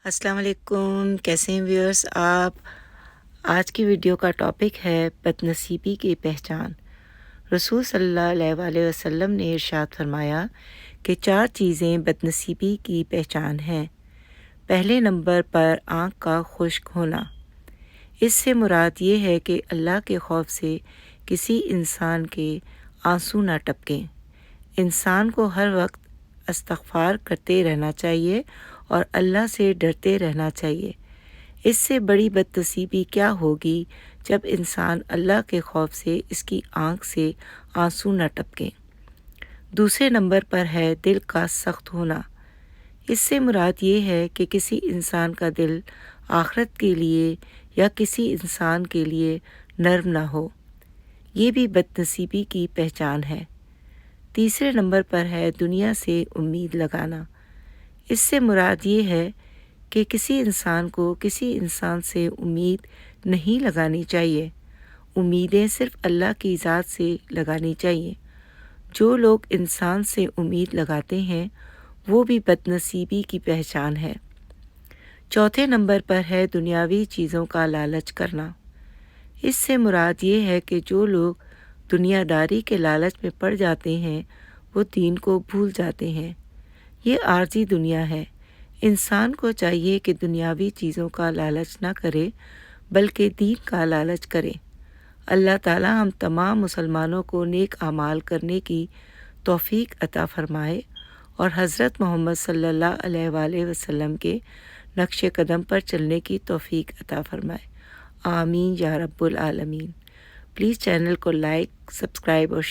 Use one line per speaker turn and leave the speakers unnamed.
السلام علیکم، کیسے ہیں ویورز آپ؟ آج کی ویڈیو کا ٹاپک ہے بد نصیبی کی پہچان۔ رسول صلی اللہ علیہ وسلم نے ارشاد فرمایا کہ 4 چیزیں بد نصیبی کی پہچان ہیں۔ پہلے نمبر پر آنکھ کا خشک ہونا۔ اس سے مراد یہ ہے کہ اللہ کے خوف سے کسی انسان کے آنسو نہ ٹپکیں۔ انسان کو ہر وقت استغفار کرتے رہنا چاہیے اور اللہ سے ڈرتے رہنا چاہیے۔ اس سے بڑی بد نصیبی کیا ہوگی جب انسان اللہ کے خوف سے اس کی آنکھ سے آنسو نہ ٹپکیں۔ دوسرے نمبر پر ہے دل کا سخت ہونا۔ اس سے مراد یہ ہے کہ کسی انسان کا دل آخرت کے لیے یا کسی انسان کے لیے نرم نہ ہو، یہ بھی بد نصیبی کی پہچان ہے۔ تیسرے نمبر پر ہے دنیا سے امید لگانا۔ اس سے مراد یہ ہے کہ کسی انسان کو کسی انسان سے امید نہیں لگانی چاہیے۔ امیدیں صرف اللہ کی ذات سے لگانی چاہیے۔ جو لوگ انسان سے امید لگاتے ہیں وہ بھی بد نصیبی کی پہچان ہے۔ چوتھے نمبر پر ہے دنیاوی چیزوں کا لالچ کرنا۔ اس سے مراد یہ ہے کہ جو لوگ دنیا داری کے لالچ میں پڑ جاتے ہیں وہ دین کو بھول جاتے ہیں۔ یہ عارضی دنیا ہے۔ انسان کو چاہیے کہ دنیاوی چیزوں کا لالچ نہ کرے بلکہ دین کا لالچ کرے۔ اللہ تعالی ہم تمام مسلمانوں کو نیک اعمال کرنے کی توفیق عطا فرمائے اور حضرت محمد صلی اللہ علیہ وآلہ وسلم کے نقش قدم پر چلنے کی توفیق عطا فرمائے۔ آمین یا رب العالمین۔ پلیز چینل کو لائک، سبسکرائب اور